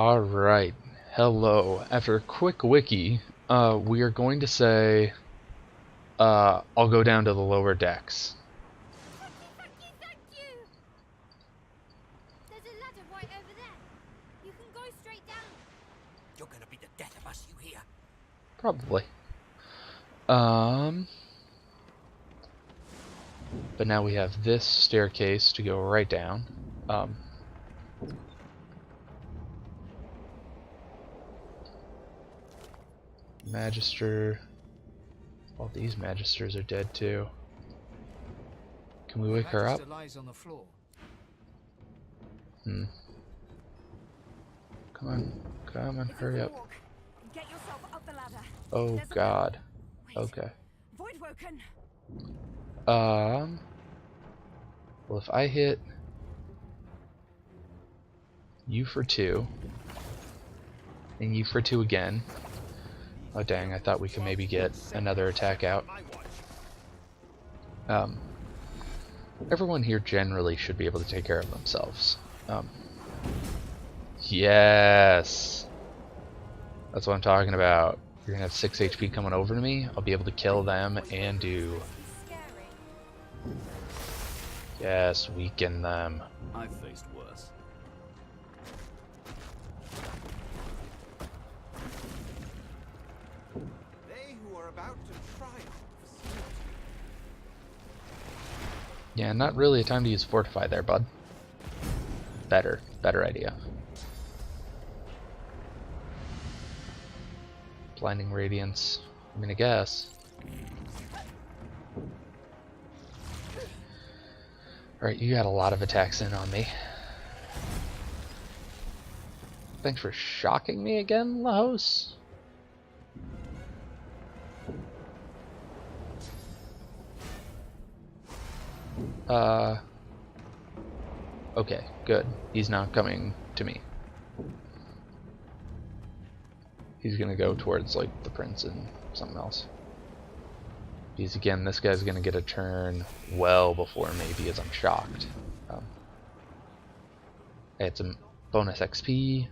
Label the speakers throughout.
Speaker 1: Alright, hello. After a quick wiki, we are going to say, I'll go down to the lower decks.
Speaker 2: Thank you! There's a ladder right over there. You can go straight down.
Speaker 3: You're gonna be the death of us, you hear?
Speaker 1: Probably. But now we have this staircase to go right down. Magister. All these magisters are dead too. Can we wake her up?
Speaker 3: Lies on the floor.
Speaker 1: Come on, hurry up.
Speaker 2: Get yourself up the ladder.
Speaker 1: Oh God.
Speaker 2: Wait.
Speaker 1: Okay.
Speaker 2: Void woken.
Speaker 1: Well, if I hit you for 2, and you for 2 again. Oh dang, I thought we could maybe get another attack out. Everyone here generally should be able to take care of themselves. Yes! That's what I'm talking about. You're gonna have 6 HP coming over to me. I'll be able to kill them and do... Yes, weaken them.
Speaker 4: I've faced worse.
Speaker 3: They who are about to triumph.
Speaker 1: Yeah, not really a time to use Fortify there, bud. Better idea. Blinding Radiance. I mean, I guess. Alright, you got a lot of attacks in on me. Thanks for shocking me again, Lahos. Okay, good. He's not coming to me. He's gonna go towards, like, the prince and something else. Because, again, this guy's gonna get a turn well before maybe as I'm shocked. I had some bonus XP.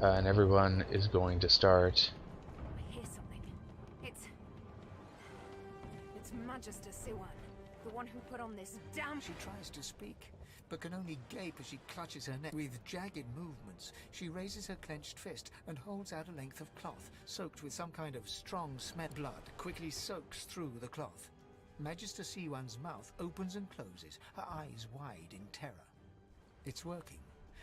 Speaker 1: And everyone is going to start...
Speaker 2: I hear something. It's Magister Siwan, the one who put on this damn...
Speaker 3: She tries to speak, but can only gape as she clutches her neck. With jagged movements, she raises her clenched fist and holds out a length of cloth, soaked with some kind of strong smell. Blood quickly soaks through the cloth. Magister Siwan's mouth opens and closes, her eyes wide in terror. It's working.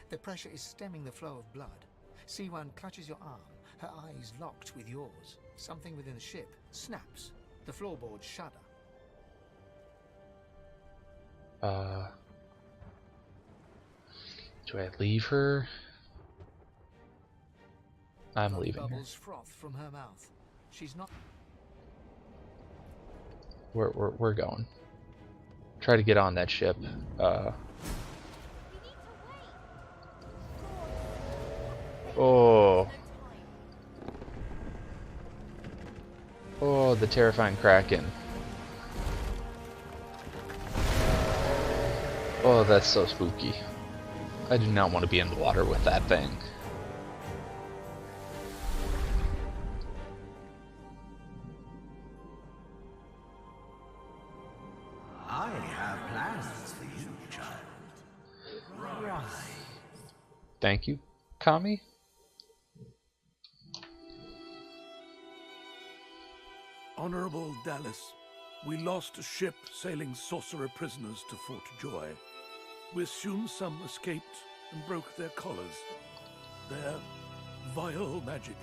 Speaker 3: The pressure is stemming the flow of blood. Siwan clutches your arm, her eyes locked with yours. Something within the ship snaps. The floorboards shudder.
Speaker 1: Do I leave her? I'm leaving her.
Speaker 3: Bubbles froth from her mouth. She's not.
Speaker 1: We're going. Try to get on that ship. Oh, the terrifying Kraken. Oh, that's so spooky. I do not want to be in the water with that thing.
Speaker 5: I have plans for you, child. Right.
Speaker 1: Thank you, Kami.
Speaker 6: Honorable Dallas, we lost a ship sailing sorcerer prisoners to Fort Joy. We assume some escaped and broke their collars. Their vile magic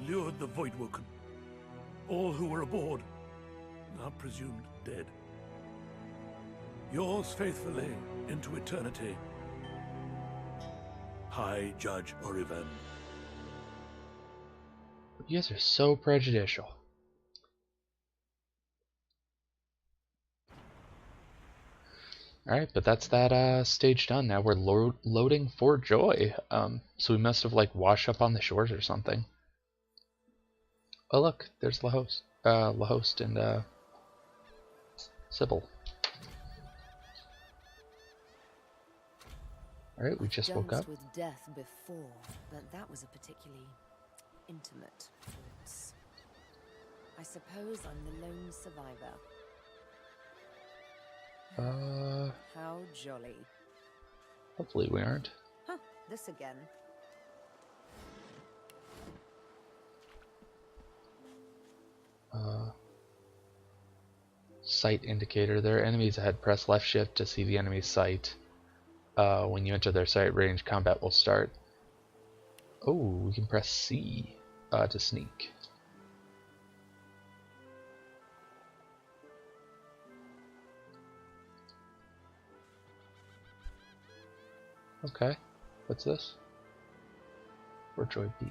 Speaker 6: lured the Voidwoken. All who were aboard are presumed dead. Yours faithfully into eternity, High Judge Oriven.
Speaker 1: You guys are so prejudicial. Alright, but that's that stage done. Now we're loading Fort Joy. So we must have like washed up on the shores or something. Oh look, there's Lahost and Sebille. Alright, we just woke up.
Speaker 4: Danced with death before, but that was a particularly intimate waltz. I suppose I'm the lone survivor.
Speaker 1: How
Speaker 4: jolly.
Speaker 1: Hopefully we aren't.
Speaker 4: Huh, this again.
Speaker 1: Sight indicator. There are enemies ahead. Press left shift to see the enemy's sight. When you enter their sight range, combat will start. Oh, we can press C to sneak. Okay, what's this? Fort Joy Beach.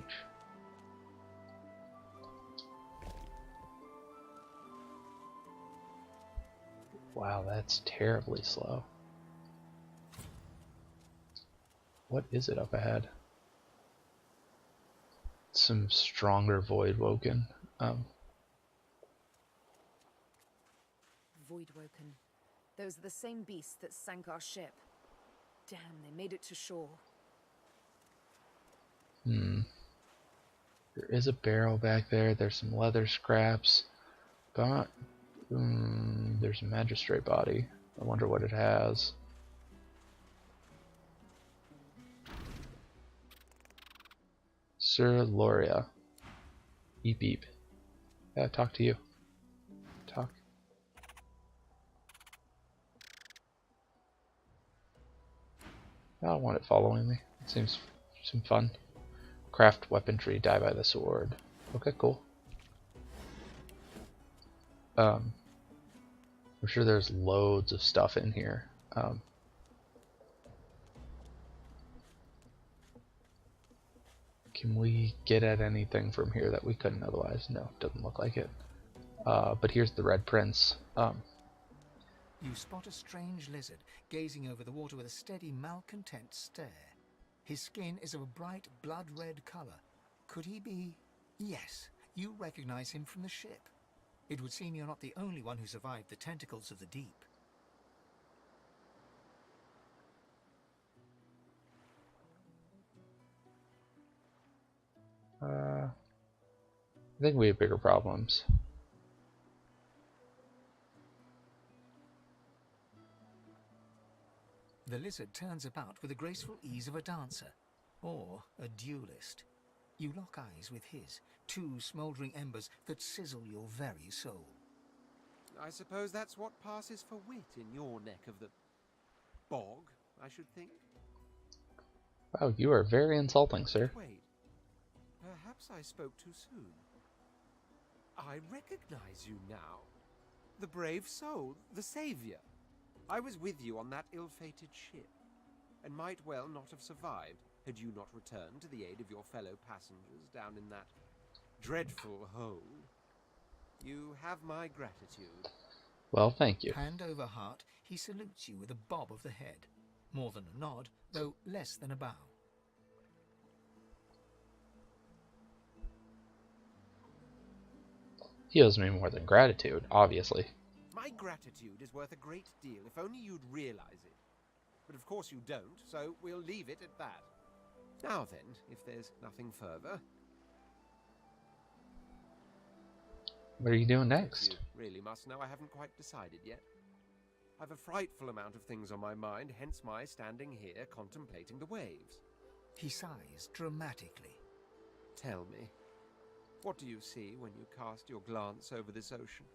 Speaker 1: Wow, that's terribly slow. What is it up ahead? Some stronger void woken.
Speaker 4: Voidwoken. Those are the same beasts that sank our ship. Damn, they made it to shore.
Speaker 1: There is a barrel back there. There's some leather scraps. But there's a magistrate body. I wonder what it has. Sir Loria. Beep beep. Yeah, talk to you. Talk. I don't want it following me. It seems fun. Craft weaponry, die by the sword. Okay, cool. I'm sure there's loads of stuff in here. Can we get at anything from here that we couldn't otherwise? No, doesn't look like it. But here's the Red Prince.
Speaker 3: You spot a strange lizard gazing over the water with a steady, malcontent stare. His skin is of a bright, blood-red color. Could he be... Yes, you recognize him from the ship. It would seem you're not the only one who survived the tentacles of the deep.
Speaker 1: I think we have bigger problems.
Speaker 3: The lizard turns about with the graceful ease of a dancer, or a duelist. You lock eyes with his, two smouldering embers that sizzle your very soul.
Speaker 7: I suppose that's what passes for wit in your neck of the bog, I should think.
Speaker 1: Wow, you are very insulting, sir.
Speaker 7: Wait, perhaps I spoke too soon. I recognize you now. The brave soul, the savior. I was with you on that ill-fated ship, and might well not have survived had you not returned to the aid of your fellow passengers down in that dreadful hole. You have my gratitude.
Speaker 1: Well, thank you.
Speaker 3: Hand over heart, he salutes you with a bob of the head. More than a nod, though less than a bow.
Speaker 1: He owes me more than gratitude, obviously.
Speaker 7: My gratitude is worth a great deal, if only you'd realize it. But of course you don't, so we'll leave it at that. Now then, if there's nothing further...
Speaker 1: What are you doing next?
Speaker 7: You really must know I haven't quite decided yet. I've a frightful amount of things on my mind, hence my standing here contemplating the waves.
Speaker 3: He sighs dramatically.
Speaker 7: Tell me, what do you see when you cast your glance over this ocean?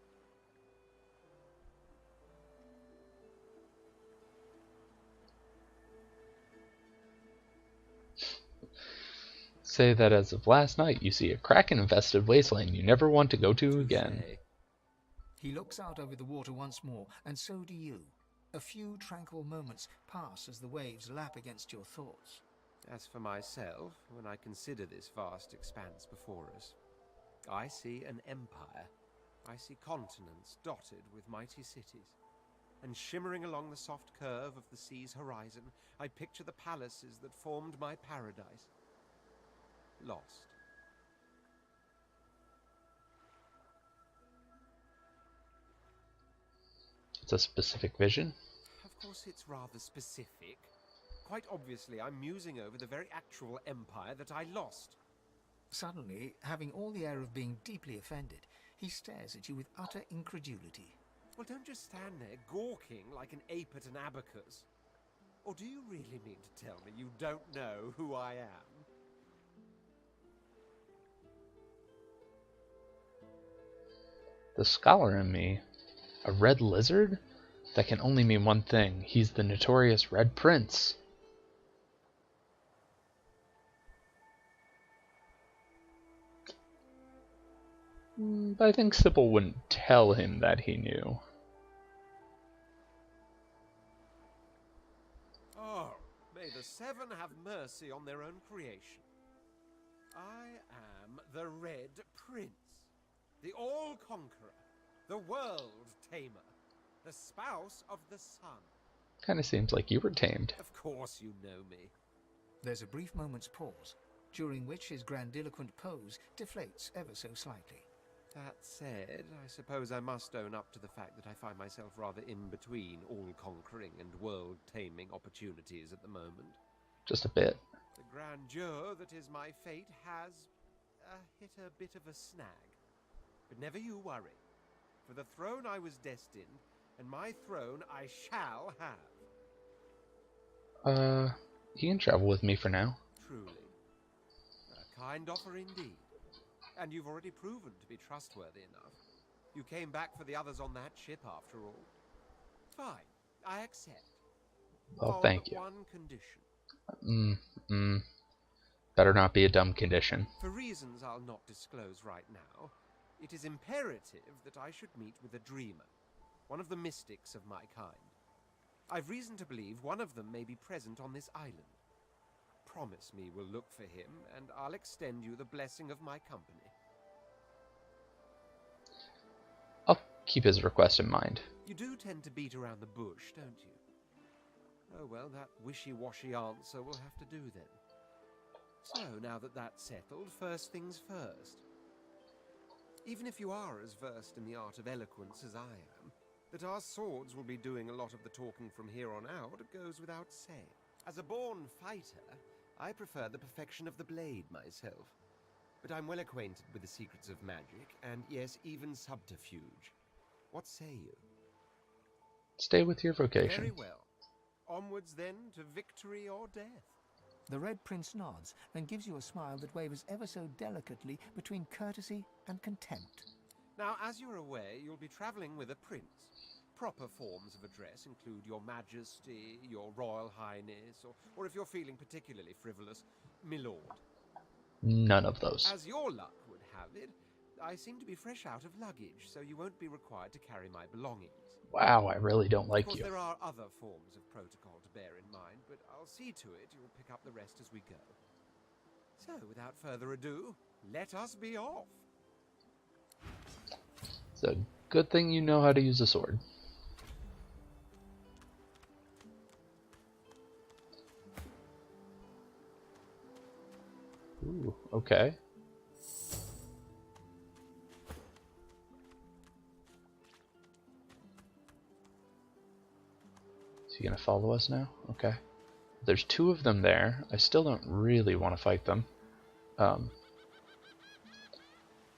Speaker 1: Say that as of last night, you see a kraken-infested wasteland you never want to go to again.
Speaker 3: He looks out over the water once more, and so do you. A few tranquil moments pass as the waves lap against your thoughts.
Speaker 7: As for myself, when I consider this vast expanse before us, I see an empire. I see continents dotted with mighty cities. And shimmering along the soft curve of the sea's horizon, I picture the palaces that formed my paradise. Lost.
Speaker 1: It's a specific vision.
Speaker 7: Of course it's rather specific. Quite obviously, I'm musing over the very actual empire that I lost.
Speaker 3: Suddenly, having all the air of being deeply offended, he stares at you with utter incredulity.
Speaker 7: Well, don't just stand there gawking like an ape at an abacus. Or do you really mean to tell me you don't know who I am?
Speaker 1: The scholar in me. A red lizard? That can only mean one thing. He's the notorious Red Prince. But I think Sybil wouldn't tell him that he knew.
Speaker 7: Oh, may the seven have mercy on their own creation. I am the Red Prince, the All-Conqueror, the World-Tamer, the spouse of the sun.
Speaker 1: Kinda seems like you were tamed.
Speaker 7: Of course you know me.
Speaker 3: There's a brief moment's pause, during which his grandiloquent pose deflates ever so slightly.
Speaker 7: That said, I suppose I must own up to the fact that I find myself rather in between all-conquering and world-taming opportunities at the moment.
Speaker 1: Just a bit.
Speaker 7: The grandeur that is my fate has hit a bit of a snag. But never you worry. For the throne I was destined, and my throne I shall have.
Speaker 1: You can travel with me for now.
Speaker 7: Truly. A kind offer indeed. And you've already proven to be trustworthy enough. You came back for the others on that ship after all. Fine, I accept.
Speaker 1: Well, thank you.
Speaker 7: One condition.
Speaker 1: Better not be a dumb condition.
Speaker 7: For reasons I'll not disclose right now, it is imperative that I should meet with a dreamer, one of the mystics of my kind. I've reason to believe one of them may be present on this island. Promise me we'll look for him, and I'll extend you the blessing of my company.
Speaker 1: I'll keep his request in mind.
Speaker 7: You do tend to beat around the bush, don't you? Oh well, that wishy-washy answer will have to do then. So, now that that's settled, first things first. Even if you are as versed in the art of eloquence as I am, that our swords will be doing a lot of the talking from here on out goes without saying. As a born fighter, I prefer the perfection of the blade myself. But I'm well acquainted with the secrets of magic, and yes, even subterfuge. What say you?
Speaker 1: Stay with your vocation.
Speaker 7: Very well. Onwards then to victory or death.
Speaker 3: The Red Prince nods and gives you a smile that wavers ever so delicately between courtesy and contempt.
Speaker 7: Now, as you're aware, you'll be traveling with a prince. Proper forms of address include Your Majesty, Your Royal Highness, or if you're feeling particularly frivolous, Milord.
Speaker 1: None of those.
Speaker 7: As your luck would have it, I seem to be fresh out of luggage, so you won't be required to carry my belongings.
Speaker 1: Wow, I really don't like
Speaker 7: Of course,
Speaker 1: you.
Speaker 7: there are other forms of protocol to bear in mind, but I'll see to it you'll pick up the rest as we go. So, without further ado, let us be off.
Speaker 1: It's a good thing you know how to use a sword. Ooh, okay. Is he gonna follow us now? Okay. There's two of them there. I still don't really want to fight them.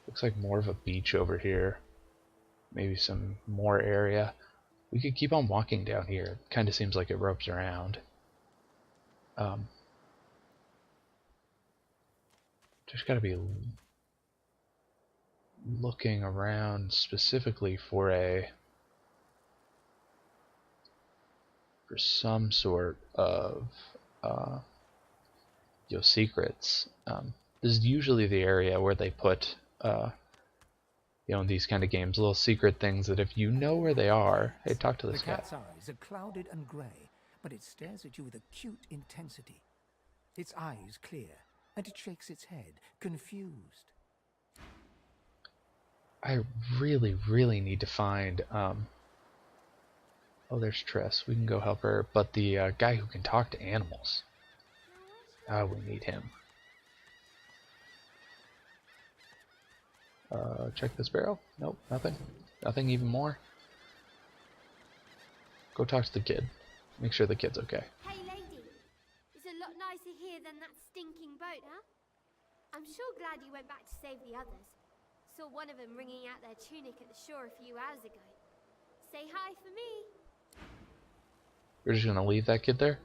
Speaker 1: Looks like more of a beach over here. Maybe some more area. We could keep on walking down here. It kind of seems like it ropes around. Just gotta be looking around specifically for some sort of secrets. This is usually the area where they put in these kind of games, little secret things that if you know where they are, hey, talk to this
Speaker 3: The
Speaker 1: guy.
Speaker 3: cat's eyes are clouded and grey, but it stares at you with acute intensity. Its eyes clear, and it shakes its head, confused.
Speaker 1: I really, really need to find. Oh, there's Triss. We can go help her. But the guy who can talk to animals. We need him. Check this barrel. Nope, nothing. Nothing even more. Go talk to the kid. Make sure the kid's okay.
Speaker 2: Hey, lady. here than that stinking boat, huh? I'm sure glad you went back to save the others. Saw one of them wringing out their tunic at the shore a few hours ago. Say hi for me.
Speaker 1: We're just gonna leave that kid there?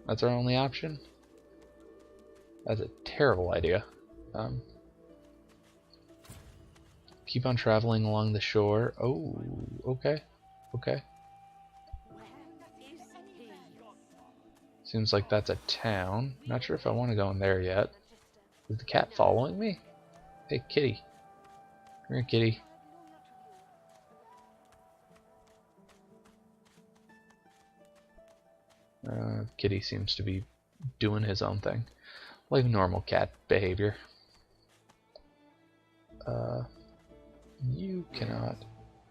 Speaker 1: That's our only option? That's a terrible idea. Keep on traveling along the shore. Oh, okay. Okay. Seems like that's a town. Not sure if I want to go in there yet. Is the cat following me? Hey, kitty. Come here, kitty. Kitty seems to be doing his own thing. Like normal cat behavior. You cannot.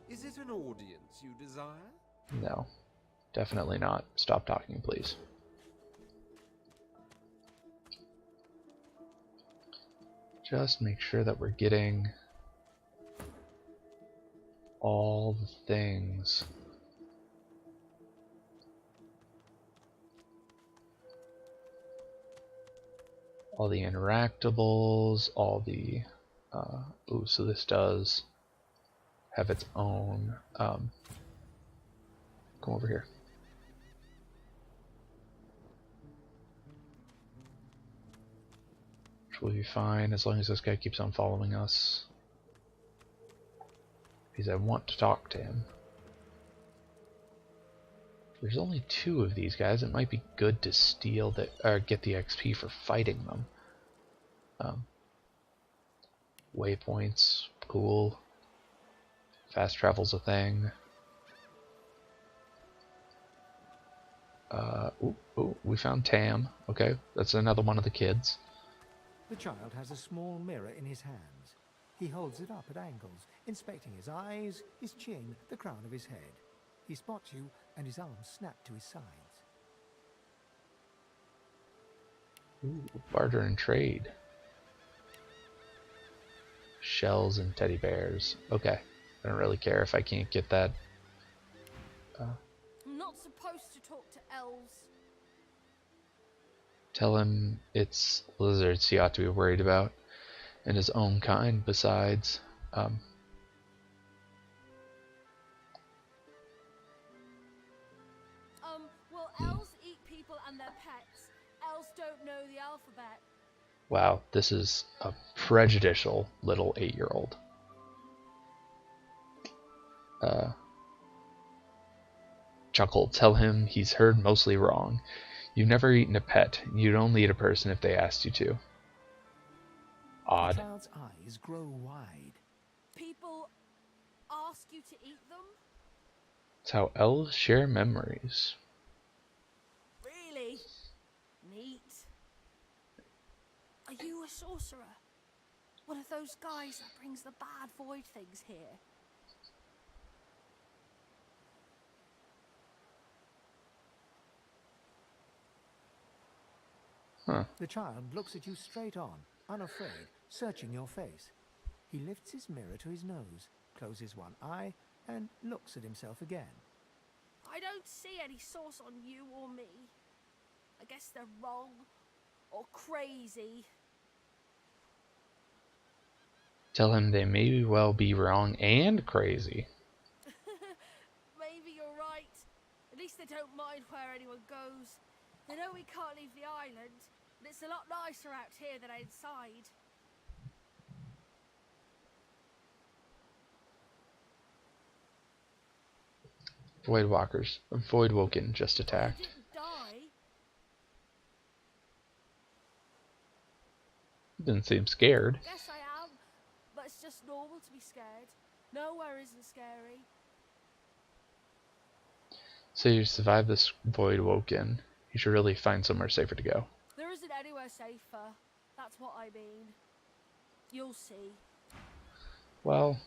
Speaker 7: Is it an audience you desire?
Speaker 1: No. Definitely not. Stop talking, please. Just make sure that we're getting all the things. All the interactables, all the... ooh, so this does have its own... come over here. Which will be fine as long as this guy keeps on following us. Because I want to talk to him. There's only 2 of these guys. It might be good to steal the or get the XP for fighting them. Waypoints, cool. Fast travel's a thing. Ooh, we found Tam. Okay, that's another one of the kids.
Speaker 3: The child has a small mirror in his hands. He holds it up at angles, inspecting his eyes, his chin, the crown of his head. He spots you, and his arms snap to his sides.
Speaker 1: Ooh, barter and trade. Shells and teddy bears. Okay, I don't really care if I can't get that.
Speaker 2: I'm not supposed to talk to elves.
Speaker 1: Tell him it's lizards he ought to be worried about, and his own kind besides.
Speaker 2: Well, elves eat people and their pets. Elves don't know the alphabet.
Speaker 1: Wow, this is a prejudicial little 8-year-old. Chuckle, tell him he's heard mostly wrong. You've never eaten a pet. You'd only eat a person if they asked you to. Odd.
Speaker 3: The child's eyes grow wide.
Speaker 2: People ask you to eat them?
Speaker 1: It's how elves share memories.
Speaker 2: Really? Neat. Are you a sorcerer? One of those guys that brings the bad void things here?
Speaker 1: Huh.
Speaker 3: The child looks at you straight on, unafraid, searching your face. He lifts his mirror to his nose, closes one eye, and looks at himself again.
Speaker 2: I don't see any source on you or me. I guess they're wrong or crazy.
Speaker 1: Tell him they may well be wrong and crazy.
Speaker 2: Maybe you're right. At least they don't mind where anyone goes. They know we can't leave the island, but it's a lot nicer out here than inside.
Speaker 1: Voidwalkers. Voidwoken just
Speaker 2: I
Speaker 1: attacked.
Speaker 2: didn't die.
Speaker 1: Didn't seem scared.
Speaker 2: Guess I am, but it's just normal to be scared. Nowhere isn't scary.
Speaker 1: So you survive this Voidwoken. You should really find somewhere safer to go.
Speaker 2: There isn't anywhere safer. That's what I mean. You'll see.
Speaker 1: Well,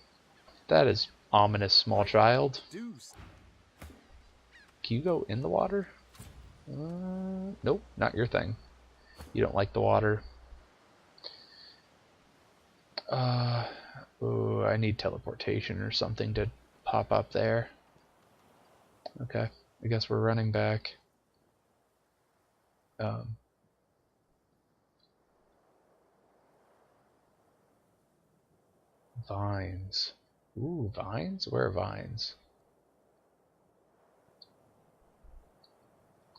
Speaker 1: that is ominous, small child. Can you go in the water? Nope, not your thing. You don't like the water. Ooh, I need teleportation or something to pop up there. Okay, I guess we're running back. Vines. Ooh, vines? Where are vines?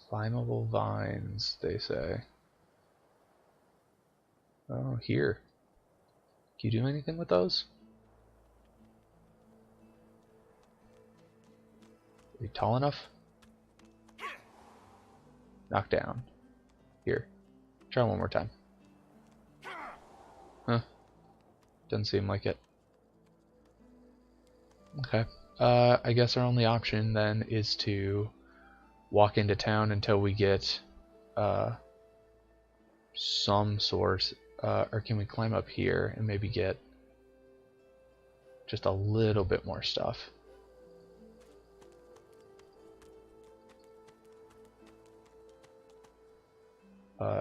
Speaker 1: Climbable vines, they say. Oh, here. Can you do anything with those? Are you tall enough? Knock down. Here. Try one more time. Huh. Doesn't seem like it. Okay. I guess our only option then is to walk into town until we get some sort. Or can we climb up here and maybe get just a little bit more stuff?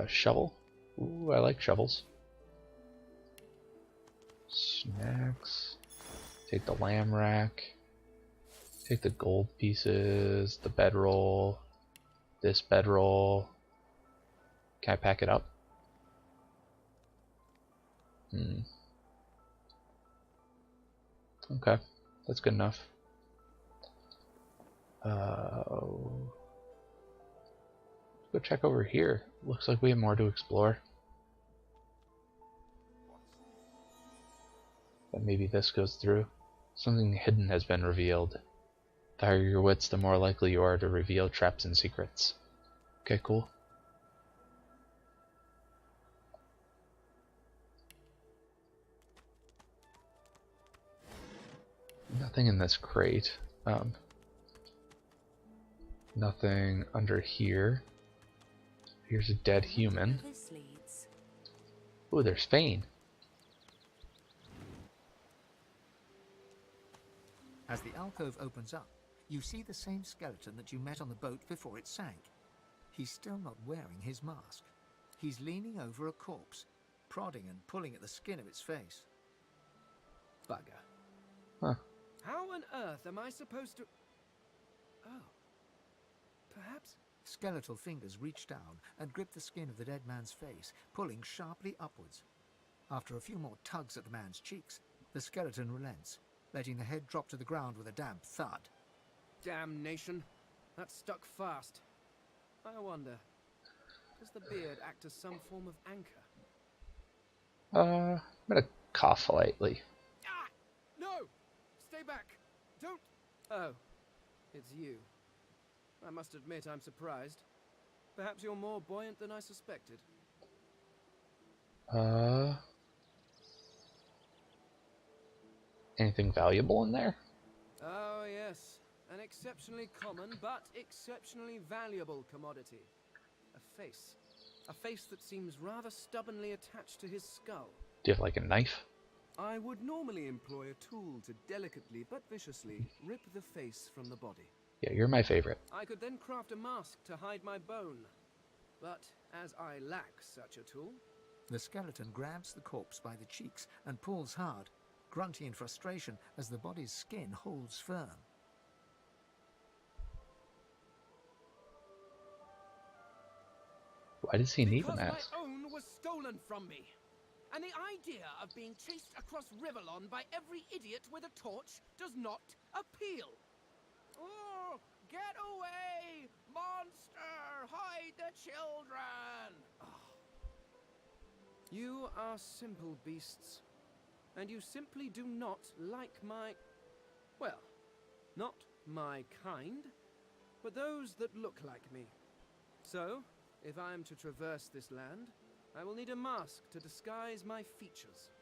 Speaker 1: Shovel. Ooh, I like shovels. Snacks. Take the lamb rack. Take the gold pieces, the bedroll, this bedroll. Can I pack it up? Okay, that's good enough. Go check over here. Looks like we have more to explore. But maybe this goes through. Something hidden has been revealed. The higher your wits, the more likely you are to reveal traps and secrets. Okay, cool. Nothing in this crate. Nothing under here. Here's a dead human. Ooh, there's Fane.
Speaker 3: As the alcove opens up, you see the same skeleton that you met on the boat before it sank. He's still not wearing his mask. He's leaning over a corpse, prodding and pulling at the skin of its face.
Speaker 7: Bugger.
Speaker 1: Huh.
Speaker 7: How on earth am I supposed to... Oh. Perhaps...
Speaker 3: Skeletal fingers reach down and grip the skin of the dead man's face, pulling sharply upwards. After a few more tugs at the man's cheeks, the skeleton relents, letting the head drop to the ground with a damp thud.
Speaker 7: Damnation. That stuck fast. I wonder, does the beard act as some form of anchor?
Speaker 1: I'm gonna cough lightly.
Speaker 7: Ah! No! Stay back! Don't... Oh, it's you. I must admit I'm surprised. Perhaps you're more buoyant than I suspected.
Speaker 1: Anything valuable in there?
Speaker 7: Oh, yes. An exceptionally common, but exceptionally valuable commodity. A face. A face that seems rather stubbornly attached to his skull.
Speaker 1: Do you have like a knife?
Speaker 7: I would normally employ a tool to delicately but viciously rip the face from the body.
Speaker 1: Yeah, you're my favorite.
Speaker 7: I could then craft a mask to hide my bone. But as I lack such a tool...
Speaker 3: The skeleton grabs the corpse by the cheeks and pulls hard, grunting in frustration as the body's skin holds firm.
Speaker 1: Why does he need the
Speaker 7: Because
Speaker 1: mask?
Speaker 7: my own was stolen from me. And the idea of being chased across Rivellon by every idiot with a torch does not appeal. Oh, get away! Monster! Hide the children! Oh. You are simple beasts. And you simply do not like my... Well, not my kind, but those that look like me. So, if I am to traverse this land, I will need a mask to disguise my features.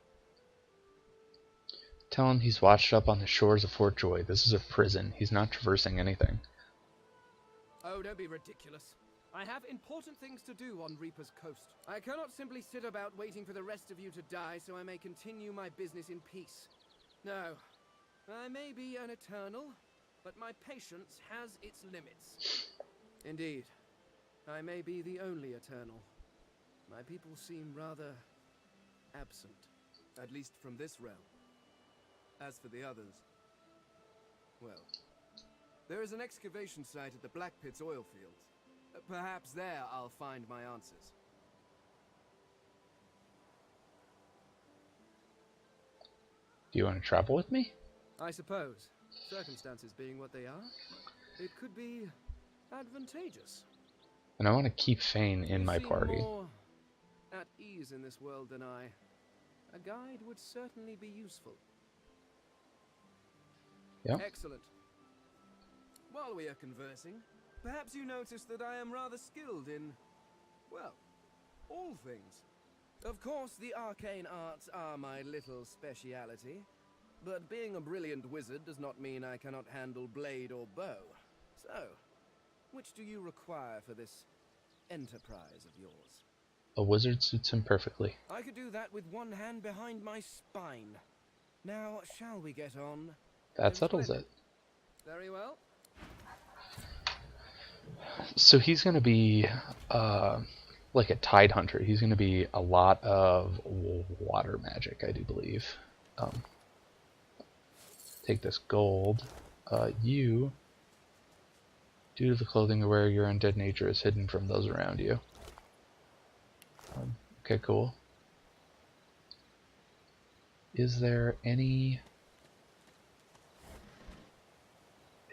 Speaker 1: Tell him he's washed up on the shores of Fort Joy. This is a prison. He's not traversing anything.
Speaker 7: Oh, don't be ridiculous. I have important things to do on Reaper's Coast. I cannot simply sit about waiting for the rest of you to die so I may continue my business in peace. No, I may be an eternal, but my patience has its limits. Indeed, I may be the only eternal. My people seem rather absent, at least from this realm. As for the others, well, there is an excavation site at the Black Pit's oil fields. Perhaps there I'll find my answers.
Speaker 1: Do you want to travel with me?
Speaker 8: I suppose, circumstances being what they are, it could be advantageous.
Speaker 1: And I want to keep Fane in
Speaker 8: You
Speaker 1: my
Speaker 8: seem
Speaker 1: party.
Speaker 8: more at ease in this world than I. A guide would certainly be useful.
Speaker 1: Yeah.
Speaker 8: Excellent. While we are conversing, perhaps you notice that I am rather skilled in, well, all things. Of course, the arcane arts are my little speciality, but being a brilliant wizard does not mean I cannot handle blade or bow. So, which do you require for this enterprise of yours?
Speaker 1: A wizard suits him perfectly.
Speaker 8: I could do that with one hand behind my spine. Now, shall we get on?
Speaker 1: That settles it.
Speaker 8: Very well.
Speaker 1: So he's going to be like a tide hunter. He's going to be a lot of water magic, I do believe. Take this gold. You, due to the clothing you wear, your undead nature is hidden from those around you. Okay, cool. Is there any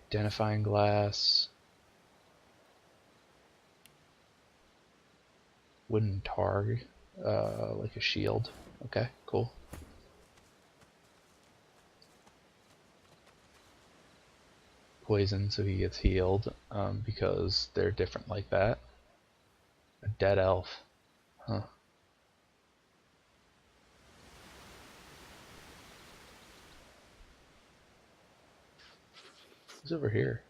Speaker 1: identifying glass? Wooden targ, like a shield. Okay, cool. Poison, so he gets healed, because they're different like that. A dead elf. Huh. Who's over here?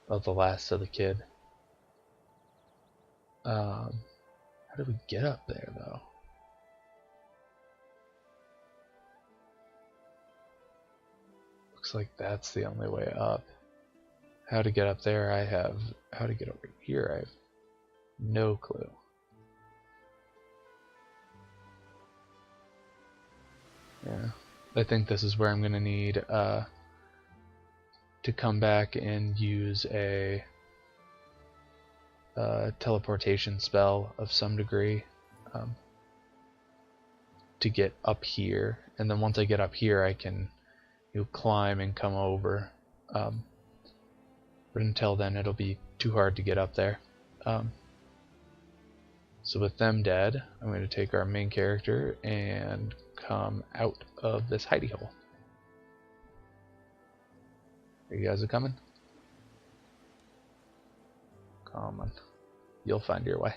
Speaker 1: Oh, the last of the kid. How do we get up there, though? Looks like that's the only way up. How to get up there, I have. How to get over here, I have no clue. Yeah, I think this is where I'm gonna need to come back and use a teleportation spell of some degree to get up here, and then once I get up here, I can climb and come over. But until then, it'll be too hard to get up there. So with them dead, I'm going to take our main character and come out of this hidey hole. Are you guys coming? Come on. You'll find your way.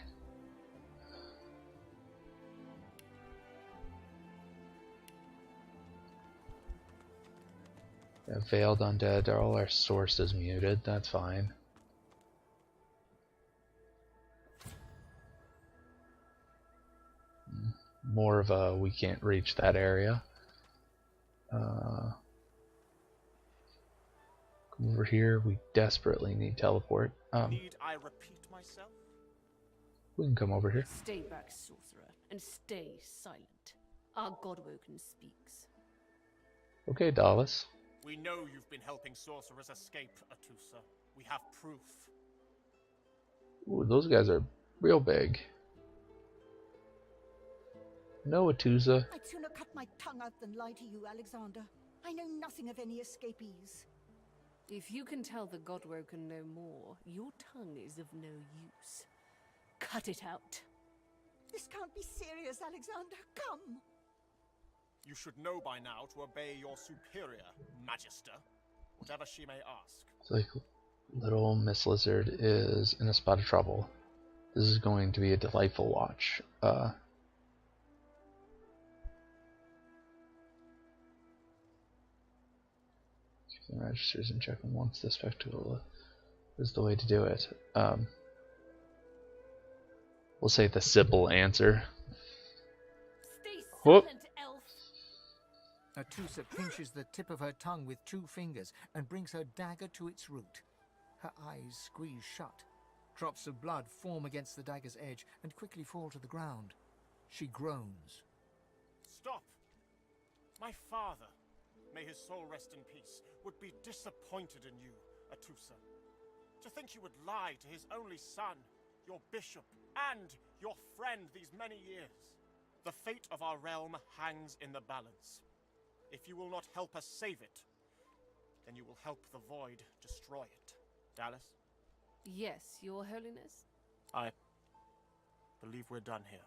Speaker 1: Yeah, veiled undead, all our sources muted, that's fine. More of a we can't reach that area. Come over here, we desperately need teleport.
Speaker 9: Need I repeat myself?
Speaker 1: We can come over here.
Speaker 10: Stay back, sorcerer, and stay silent. Our Godwoken speaks.
Speaker 1: Okay, Dallas.
Speaker 9: We know you've been helping sorcerers escape, Atusa. We have proof.
Speaker 1: Ooh, those guys are real big. No, Atusa.
Speaker 11: I'd sooner cut my tongue out than lie to you, Alexander. I know nothing of any escapees.
Speaker 10: If you can tell the Godwoken no more, your tongue is of no use. Cut it out.
Speaker 11: This can't be serious, Alexander. Come.
Speaker 9: You should know by now to obey your superior, Magister, whatever she may ask.
Speaker 1: It's like little Miss Lizard is in a spot of trouble. This is going to be a delightful watch. The registers and check them once the spectacle is the way to do it. We'll say the Sebille answer.
Speaker 2: Stay
Speaker 1: Whoop.
Speaker 2: silent, elf.
Speaker 3: Atusa pinches the tip of her tongue with 2 fingers and brings her dagger to its root. Her eyes squeeze shut. Drops of blood form against the dagger's edge and quickly fall to the ground. She groans.
Speaker 9: Stop! My father, may his soul rest in peace, would be disappointed in you, Atusa. To think you would lie to his only son, your bishop, and your friend these many years. The fate of our realm hangs in the balance. If you will not help us save it, then you will help the Void destroy it. Dallas?
Speaker 10: Yes, Your Holiness?
Speaker 9: I believe we're done here.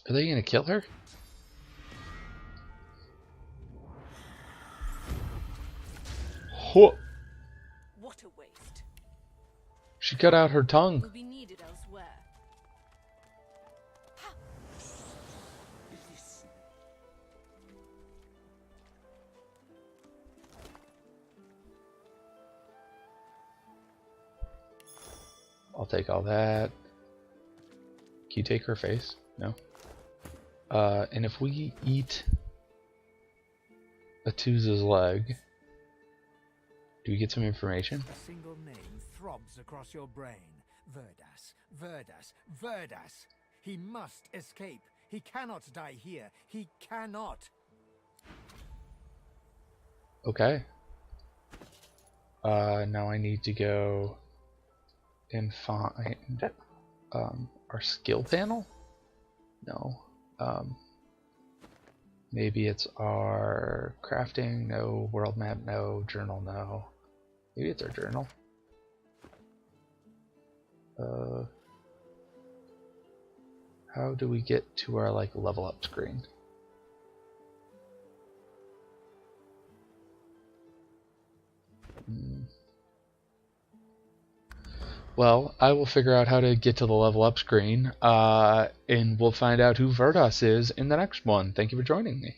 Speaker 1: Are they gonna kill her? Whoa.
Speaker 10: What a waste.
Speaker 1: She cut out her tongue.
Speaker 10: Will be needed elsewhere.
Speaker 1: I'll take all that. Can you take her face? No. And if we eat Atuza's leg, do we get some information?
Speaker 3: A single name throbs across your brain. Verdas, Verdas, Verdas. He must escape. He cannot die here. He cannot.
Speaker 1: Okay. Now I need to go and find our skill panel? No. Maybe it's our crafting? No. World map? No. Journal? No. Maybe it's our journal. How do we get to our like level up screen? Well, I will figure out how to get to the level up screen, and we'll find out who Verdas is in the next one. Thank you for joining me.